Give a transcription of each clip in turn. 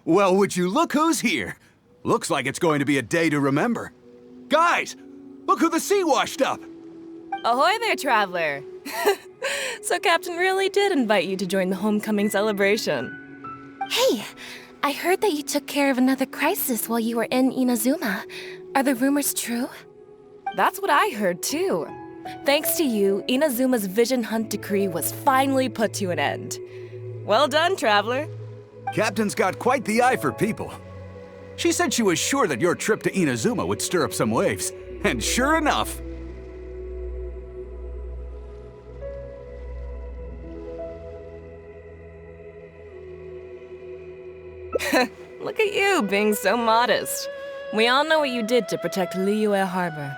Well, would you look who's here? Looks like it's going to be a day to remember. Guys, look who the sea washed up! Ahoy there, traveler! So Captain really did invite you to join the homecoming celebration. Hey, I heard that you took care of another crisis while you were in Inazuma. Are the rumors true? That's what I heard too. Thanks to you, Inazuma's Vision Hunt decree was finally put to an end. Well done, traveler. Captain's got quite the eye for people. She said she was sure that your trip to Inazuma would stir up some waves. And sure enough... Look at you, being so modest. We all know what you did to protect Liyue Harbor.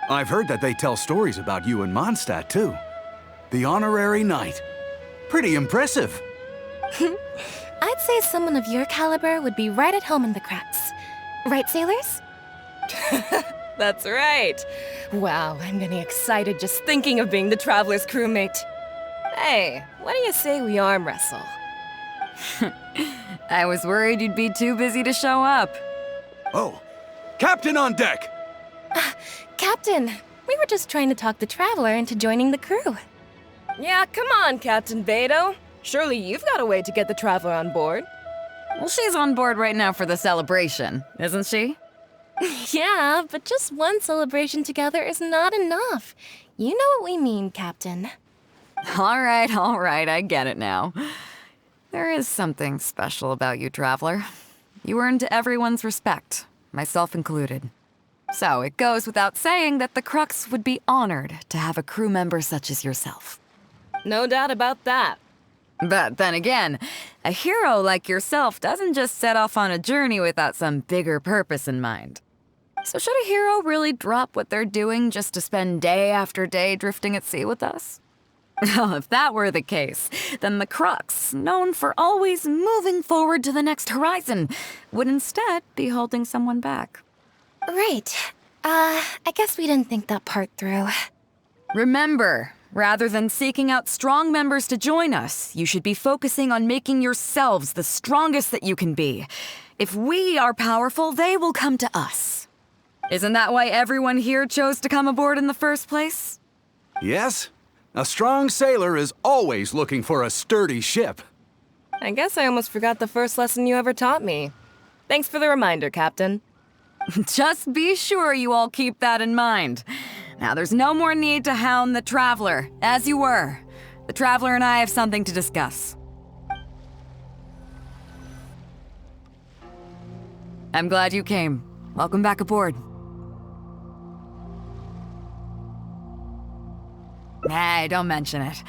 I've heard that they tell stories about you in Mondstadt, too. The honorary knight. Pretty impressive. I'd say someone of your caliber would be right at home in the cracks. Right, sailors? That's right. Wow, I'm getting excited just thinking of being the Traveler's crewmate. Hey, what do you say we arm wrestle? I was worried you'd be too busy to show up. Oh, Captain on deck! Captain, we were just trying to talk the Traveler into joining the crew. Yeah, come on, Captain Beidou. Surely you've got a way to get the Traveler on board. Well, she's on board right now for the celebration, isn't she? Yeah, but just one celebration together is not enough. You know what we mean, Captain. All right, I get it now. There is something special about you, Traveler. You earned everyone's respect, myself included. So it goes without saying that the Crux would be honored to have a crew member such as yourself. No doubt about that. But then again, a hero like yourself doesn't just set off on a journey without some bigger purpose in mind. So should a hero really drop what they're doing just to spend day after day drifting at sea with us? Well, if that were the case, then the Crux, known for always moving forward to the next horizon, would instead be holding someone back. Right. I guess we didn't think that part through. Remember, rather than seeking out strong members to join us, you should be focusing on making yourselves the strongest that you can be. If we are powerful, they will come to us. Isn't that why everyone here chose to come aboard in the first place? Yes. A strong sailor is always looking for a sturdy ship. I guess I almost forgot the first lesson you ever taught me. Thanks for the reminder, Captain. Just be sure you all keep that in mind. Now, there's no more need to hound the Traveler, as you were. The Traveler and I have something to discuss. I'm glad you came. Welcome back aboard. Nah, don't mention it.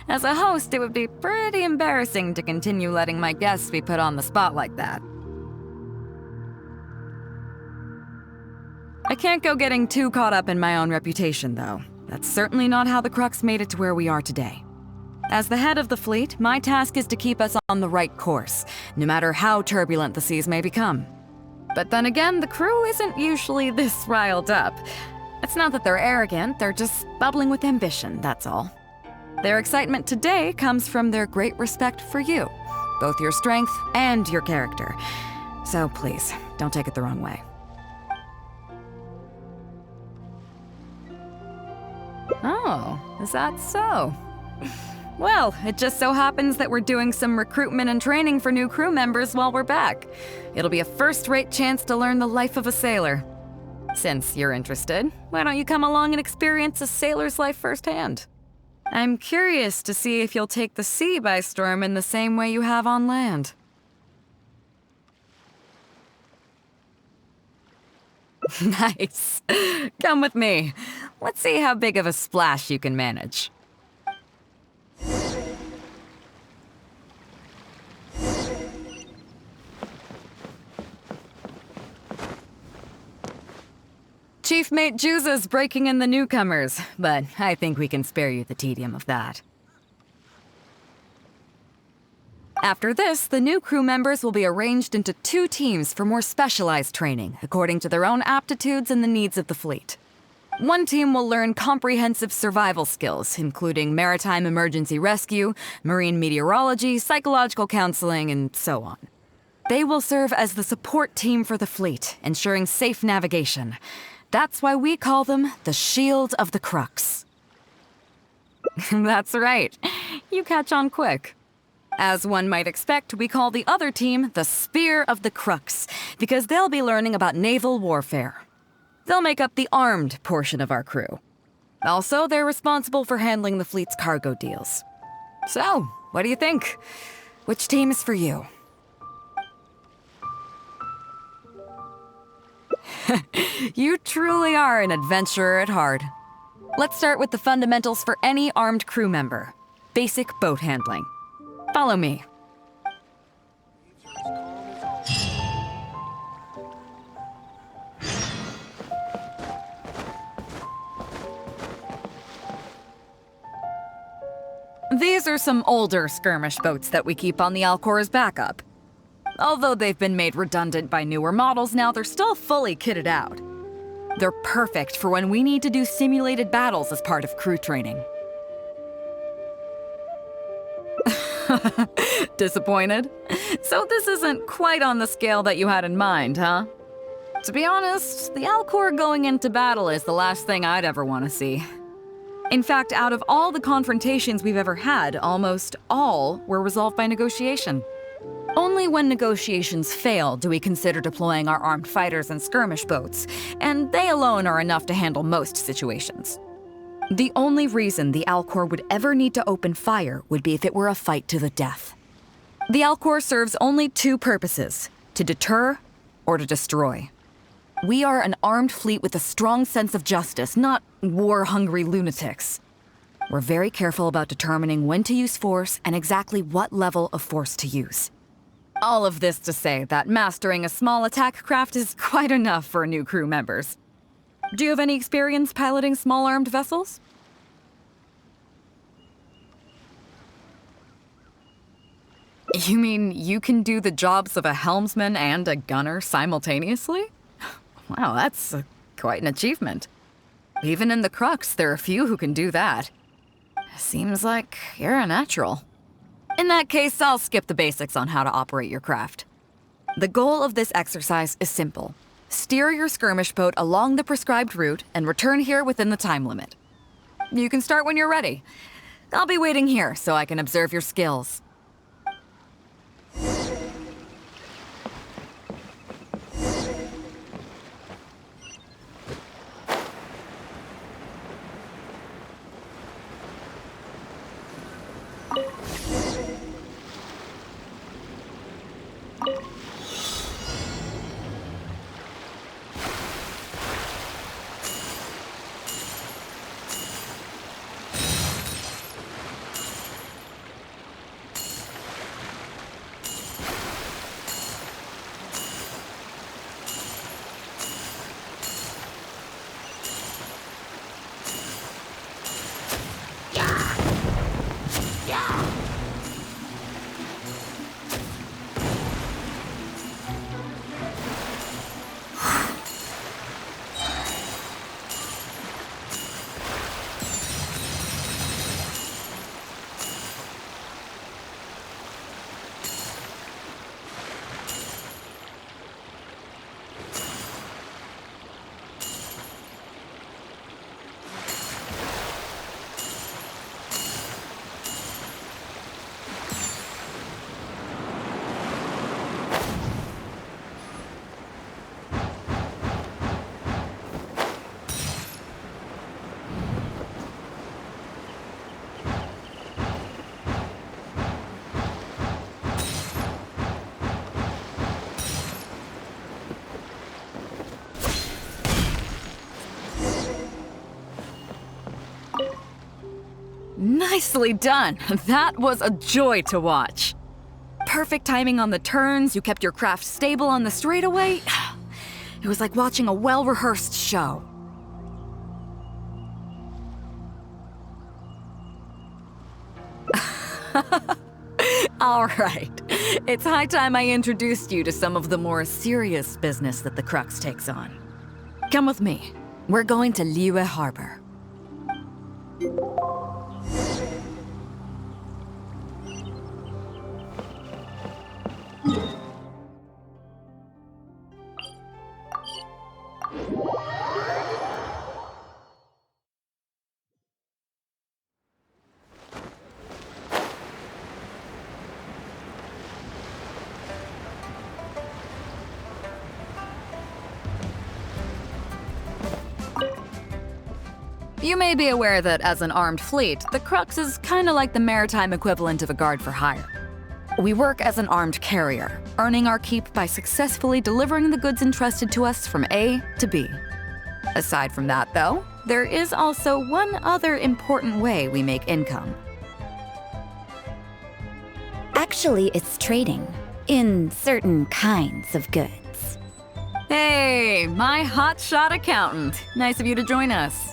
As a host, it would be pretty embarrassing to continue letting my guests be put on the spot like that. I can't go getting too caught up in my own reputation, though. That's certainly not how the Crux made it to where we are today. As the head of the fleet, my task is to keep us on the right course, no matter how turbulent the seas may become. But then again, the crew isn't usually this riled up. It's not that they're arrogant, they're just bubbling with ambition, that's all. Their excitement today comes from their great respect for you, both your strength and your character. So please, don't take it the wrong way. Oh, is that so? Well, it just so happens that we're doing some recruitment and training for new crew members while we're back. It'll be a first-rate chance to learn the life of a sailor. Since you're interested, why don't you come along and experience a sailor's life firsthand? I'm curious to see if you'll take the sea by storm in the same way you have on land. Nice. Come with me. Let's see how big of a splash you can manage. Chief Mate Juza's breaking in the newcomers, but I think we can spare you the tedium of that. After this, the new crew members will be arranged into 2 teams for more specialized training, according to their own aptitudes and the needs of the fleet. One team will learn comprehensive survival skills, including maritime emergency rescue, marine meteorology, psychological counseling, and so on. They will serve as the support team for the fleet, ensuring safe navigation. That's why we call them the Shield of the Crux. That's right. You catch on quick. As one might expect, we call the other team the Spear of the Crux, because they'll be learning about naval warfare. They'll make up the armed portion of our crew. Also, they're responsible for handling the fleet's cargo deals. So, what do you think? Which team is for you? You truly are an adventurer at heart. Let's start with the fundamentals for any armed crew member. Basic boat handling. Follow me. These are some older skirmish boats that we keep on the Alcor as backup. Although they've been made redundant by newer models now, they're still fully kitted out. They're perfect for when we need to do simulated battles as part of crew training. Disappointed? So this isn't quite on the scale that you had in mind, huh? To be honest, the Alcor going into battle is the last thing I'd ever want to see. In fact, out of all the confrontations we've ever had, almost all were resolved by negotiation. Only when negotiations fail do we consider deploying our armed fighters and skirmish boats, and they alone are enough to handle most situations. The only reason the Alcor would ever need to open fire would be if it were a fight to the death. The Alcor serves only two purposes: to deter or to destroy. We are an armed fleet with a strong sense of justice, not war-hungry lunatics. We're very careful about determining when to use force and exactly what level of force to use. All of this to say that mastering a small attack craft is quite enough for new crew members. Do you have any experience piloting small armed vessels? You mean you can do the jobs of a helmsman and a gunner simultaneously? Wow, that's quite an achievement. Even in the Crux, there are few who can do that. Seems like you're a natural. In that case, I'll skip the basics on how to operate your craft. The goal of this exercise is simple. Steer your skirmish boat along the prescribed route and return here within the time limit. You can start when you're ready. I'll be waiting here so I can observe your skills. Nicely done! That was a joy to watch. Perfect timing on the turns, you kept your craft stable on the straightaway. It was like watching a well-rehearsed show. All right. It's high time I introduced you to some of the more serious business that the Crux takes on. Come with me. We're going to Liyue Harbor. You may be aware that as an armed fleet, the Crux is kinda like the maritime equivalent of a guard for hire. We work as an armed carrier, earning our keep by successfully delivering the goods entrusted to us from A to B. Aside from that, though, there is also one other important way we make income. Actually, it's trading in certain kinds of goods. Hey, my hotshot accountant. Nice of you to join us.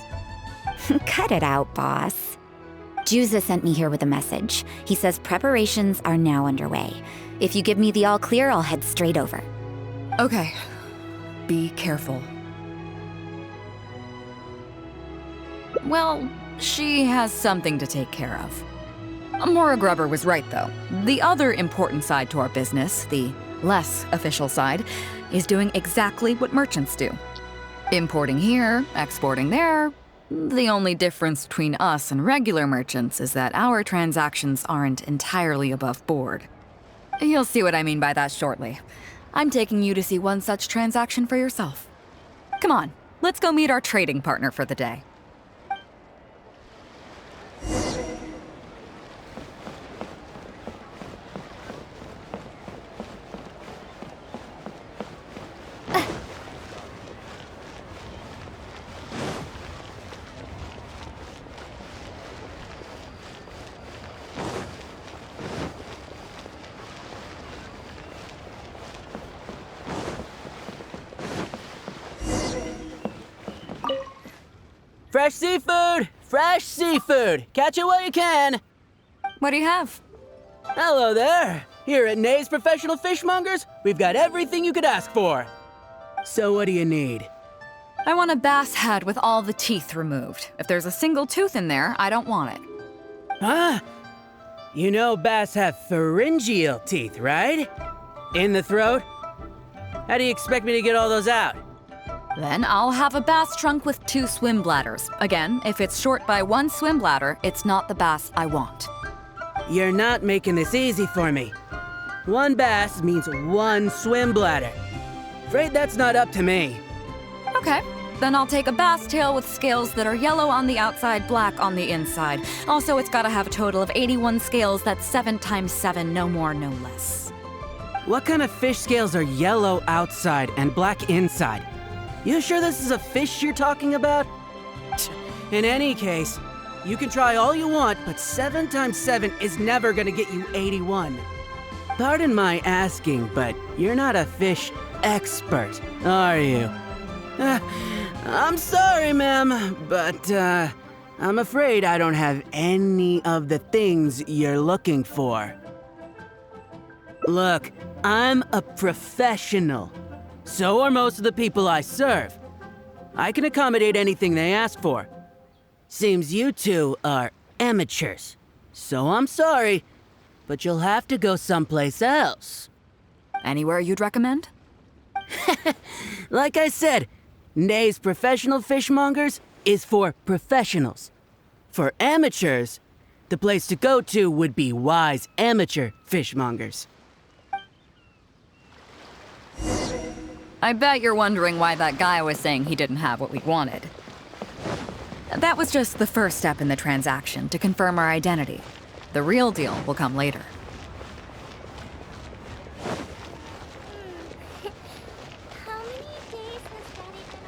Cut it out, boss. Juza sent me here with a message. He says preparations are now underway. If you give me the all clear, I'll head straight over. Okay. Be careful. Well, she has something to take care of. Mora Grubber was right, though. The other important side to our business, the less official side, is doing exactly what merchants do. Importing here, exporting there. The only difference between us and regular merchants is that our transactions aren't entirely above board. You'll see what I mean by that shortly. I'm taking you to see one such transaction for yourself. Come on, let's go meet our trading partner for the day. Fresh seafood! Fresh seafood! Catch it while you can! What do you have? Hello there! Here at Nay's Professional Fishmongers, we've got everything you could ask for. So what do you need? I want a bass head with all the teeth removed. If there's a single tooth in there, I don't want it. Ah! You know bass have pharyngeal teeth, right? In the throat? How do you expect me to get all those out? Then I'll have a bass trunk with 2 swim bladders. Again, if it's short by 1 swim bladder, it's not the bass I want. You're not making this easy for me. 1 bass means 1 swim bladder. Afraid that's not up to me. Okay, then I'll take a bass tail with scales that are yellow on the outside, black on the inside. Also, it's gotta have a total of 81 scales, that's 7 times 7, no more, no less. What kind of fish scales are yellow outside and black inside? You sure this is a fish you're talking about? In any case, you can try all you want, but 7 times 7 is never gonna get you 81. Pardon my asking, but you're not a fish expert, are you? I'm sorry, ma'am, but I'm afraid I don't have any of the things you're looking for. Look, I'm a professional. So are most of the people I serve. I can accommodate anything they ask for. Seems you two are amateurs. So I'm sorry, but you'll have to go someplace else. Anywhere you'd recommend? Like I said, Nay's Professional Fishmongers is for professionals. For amateurs, the place to go to would be Wise Amateur Fishmongers. I bet you're wondering why that guy was saying he didn't have what we wanted. That was just the first step in the transaction to confirm our identity. The real deal will come later. How many days has Daddy been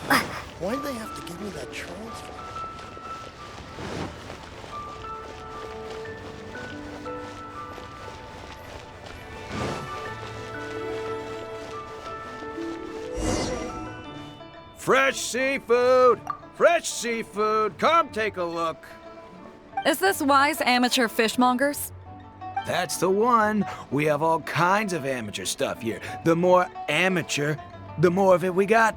out? Why'd they have to give me that transfer? Fresh seafood! Fresh seafood! Come take a look. Is this Wise Amateur Fishmongers? That's the one. We have all kinds of amateur stuff here. The more amateur, the more of it we got.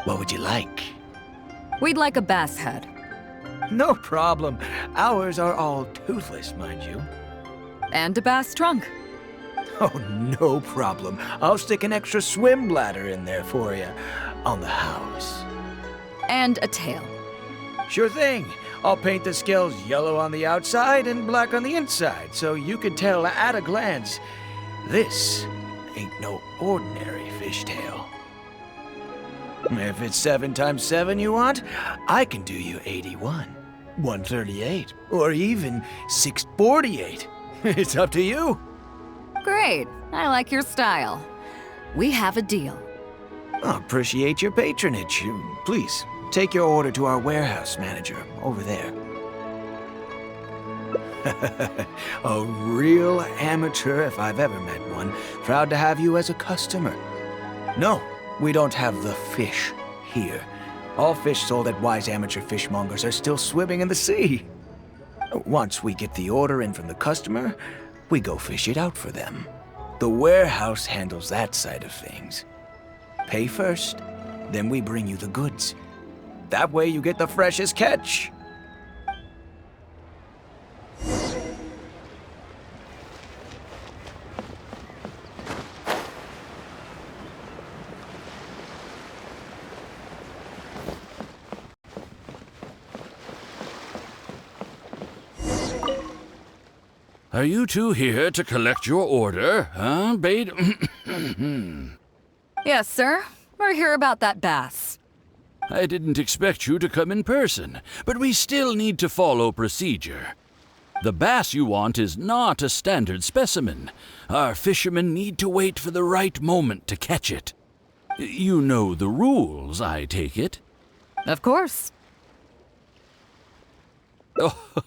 What would you like? We'd like a bass head. No problem. Ours are all toothless, mind you. And a bass trunk. Oh, no problem. I'll stick an extra swim bladder in there for you. On the house. And a tail. Sure thing. I'll paint the scales yellow on the outside and black on the inside, so you can tell at a glance, this ain't no ordinary fishtail. If it's 7 times 7 you want, I can do you 81, 138, or even 648. It's up to you. Great. I like your style. We have a deal. I appreciate your patronage. Please, take your order to our warehouse manager over there. A real amateur if I've ever met one. Proud to have you as a customer. No, we don't have the fish here. All fish sold at Wise Amateur Fishmongers are still swimming in the sea. Once we get the order in from the customer, we go fish it out for them. The warehouse handles that side of things. Pay first, then we bring you the goods. That way you get the freshest catch. Are you two here to collect your order, huh, Beidou? Yes, sir. We're here about that bass. I didn't expect you to come in person, but we still need to follow procedure. The bass you want is not a standard specimen. Our fishermen need to wait for the right moment to catch it. You know the rules, I take it? Of course. Oh,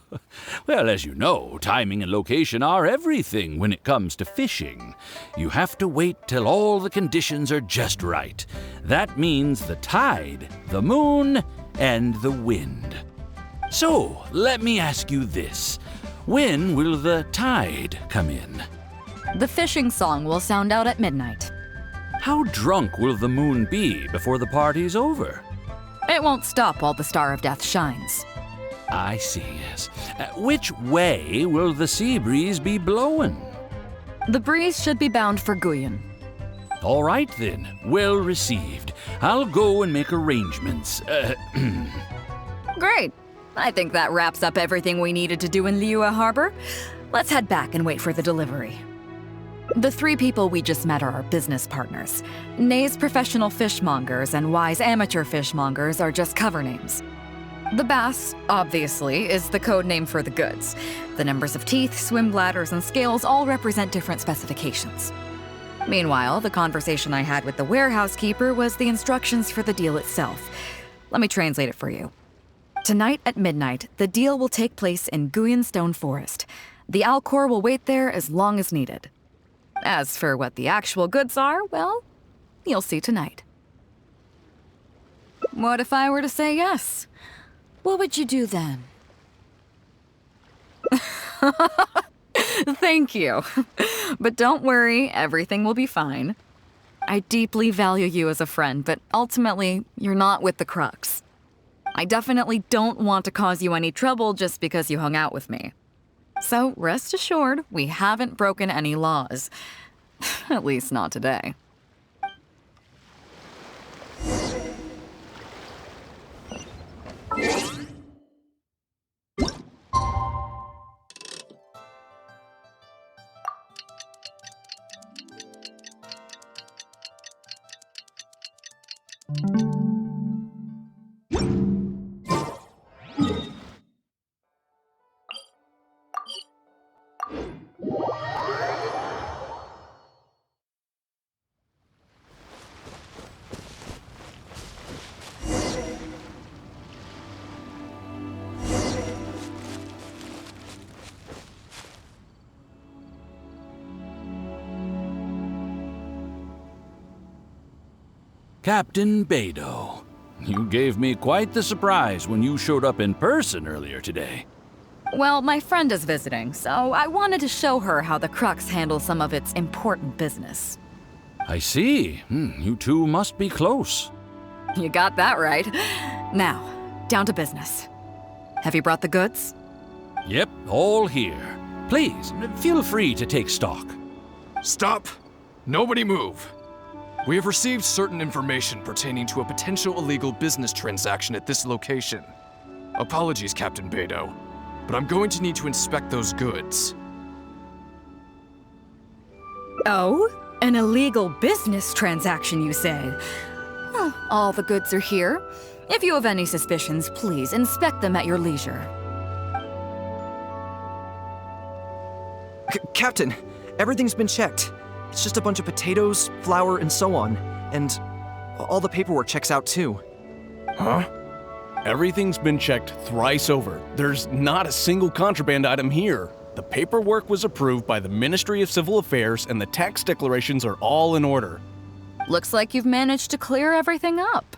well, as you know, timing and location are everything when it comes to fishing. You have to wait till all the conditions are just right. That means the tide, the moon, and the wind. So, let me ask you this. When will the tide come in? The fishing song will sound out at midnight. How drunk will the moon be before the party's over? It won't stop while the Star of Death shines. I see, yes. Which way will the sea breeze be blowing? The breeze should be bound for Guyan. All right then, well received. I'll go and make arrangements. Great. I think that wraps up everything we needed to do in Liyue Harbor. Let's head back and wait for the delivery. The 3 people we just met are our business partners. Nay's professional fishmongers and Wise amateur fishmongers are just cover names. The bass, obviously, is the code name for the goods. The numbers of teeth, swim bladders, and scales all represent different specifications. Meanwhile, the conversation I had with the warehouse keeper was the instructions for the deal itself. Let me translate it for you. Tonight at midnight, the deal will take place in Guyan Stone Forest. The Alcor will wait there as long as needed. As for what the actual goods are, well, you'll see tonight. What if I were to say yes? What would you do then? Thank you. But don't worry, everything will be fine. I deeply value you as a friend, but ultimately, you're not with the Crux. I definitely don't want to cause you any trouble just because you hung out with me. So rest assured, we haven't broken any laws. At least not today. Captain Beidou, you gave me quite the surprise when you showed up in person earlier today. Well, my friend is visiting, so I wanted to show her how the Crux handles some of its important business. I see. You two must be close. You got that right. Now, down to business. Have you brought the goods? Yep, all here. Please, feel free to take stock. Stop! Nobody move! We have received certain information pertaining to a potential illegal business transaction at this location. Apologies, Captain Beidou, but I'm going to need to inspect those goods. Oh? An illegal business transaction, you say? Well, all the goods are here. If you have any suspicions, please inspect them at your leisure. Captain, everything's been checked. It's just a bunch of potatoes, flour, and so on. And all the paperwork checks out too. Huh? Everything's been checked thrice over. There's not a single contraband item here. The paperwork was approved by the Ministry of Civil Affairs and the tax declarations are all in order. Looks like you've managed to clear everything up.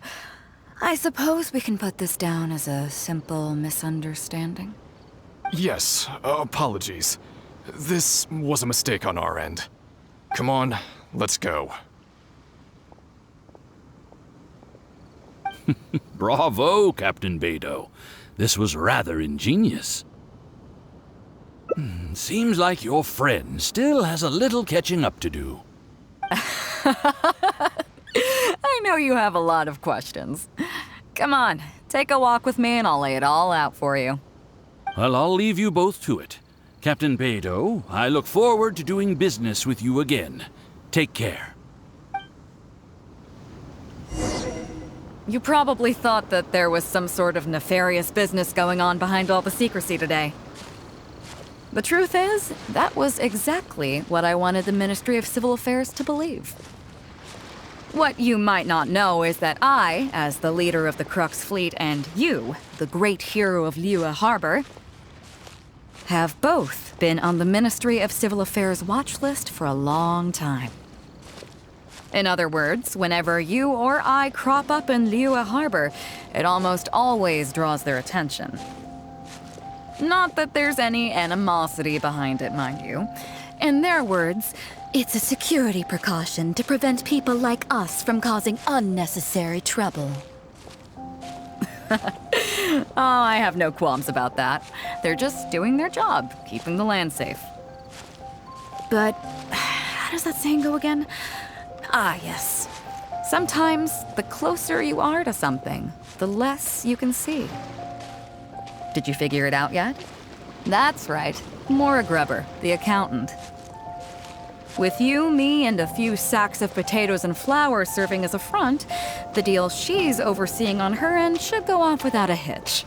I suppose we can put this down as a simple misunderstanding. Yes, apologies. This was a mistake on our end. Come on, let's go. Bravo, Captain Beidou. This was rather ingenious. Seems like your friend still has a little catching up to do. I know you have a lot of questions. Come on, take a walk with me and I'll lay it all out for you. Well, I'll leave you both to it. Captain Beidou, I look forward to doing business with you again. Take care. You probably thought that there was some sort of nefarious business going on behind all the secrecy today. The truth is, that was exactly what I wanted the Ministry of Civil Affairs to believe. What you might not know is that I, as the leader of the Crux fleet, and you, the great hero of Liyue Harbor, have both been on the Ministry of Civil Affairs watch list for a long time. In other words, whenever you or I crop up in Liyue Harbor, it almost always draws their attention. Not that there's any animosity behind it, mind you. In their words, It's a security precaution to prevent people like us from causing unnecessary trouble. oh, I have no qualms about that. They're just doing their job, keeping the land safe. But how does that saying go again? Ah, yes. Sometimes the closer you are to something, the less you can see. Did you figure it out yet? That's right. Maura Grubber, the accountant. With you, me, and a few sacks of potatoes and flour serving as a front, the deal she's overseeing on her end should go off without a hitch.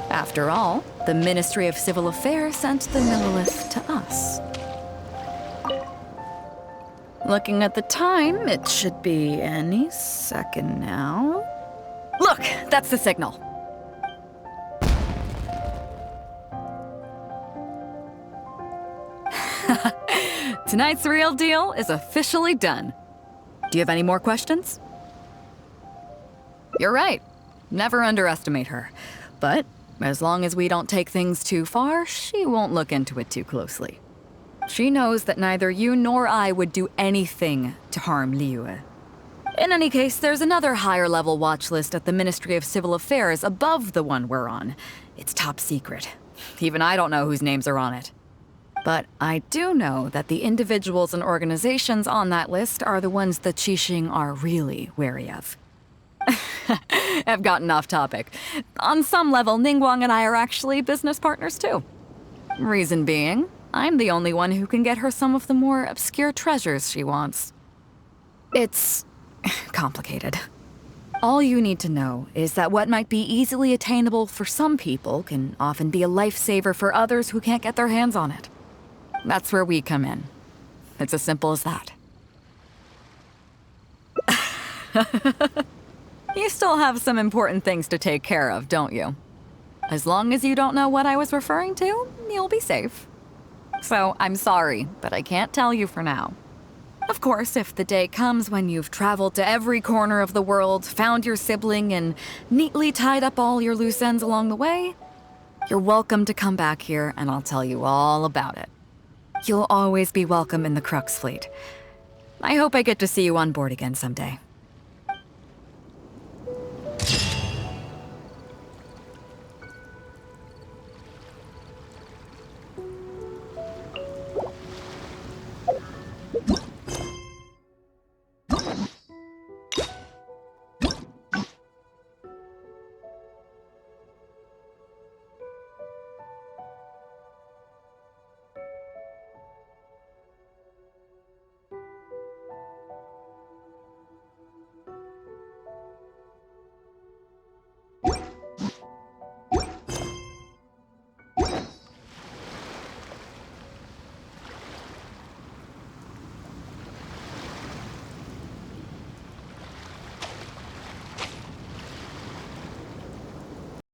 After all, the Ministry of Civil Affairs sent the Millilith to us. Looking at the time, it should be any second now. Look, that's the signal. Tonight's real deal is officially done. Do you have any more questions? You're right. Never underestimate her. But as long as we don't take things too far, she won't look into it too closely. She knows that neither you nor I would do anything to harm Liyue. In any case, there's another higher-level watch list at the Ministry of Civil Affairs above the one we're on. It's top secret. Even I don't know whose names are on it. But I do know that the individuals and organizations on that list are the ones the Qixing are really wary of. I've gotten off topic. On some level, Ningguang and I are actually business partners too. Reason being, I'm the only one who can get her some of the more obscure treasures she wants. It's complicated. All you need to know is that what might be easily attainable for some people can often be a lifesaver for others who can't get their hands on it. That's where we come in. It's as simple as that. You still have some important things to take care of, don't you? As long as you don't know what I was referring to, you'll be safe. So, I'm sorry, but I can't tell you for now. Of course, if the day comes when you've traveled to every corner of the world, found your sibling, and neatly tied up all your loose ends along the way, You're welcome to come back here, and I'll tell you all about it. You'll always be welcome in the Crux fleet. I hope I get to see you on board again someday.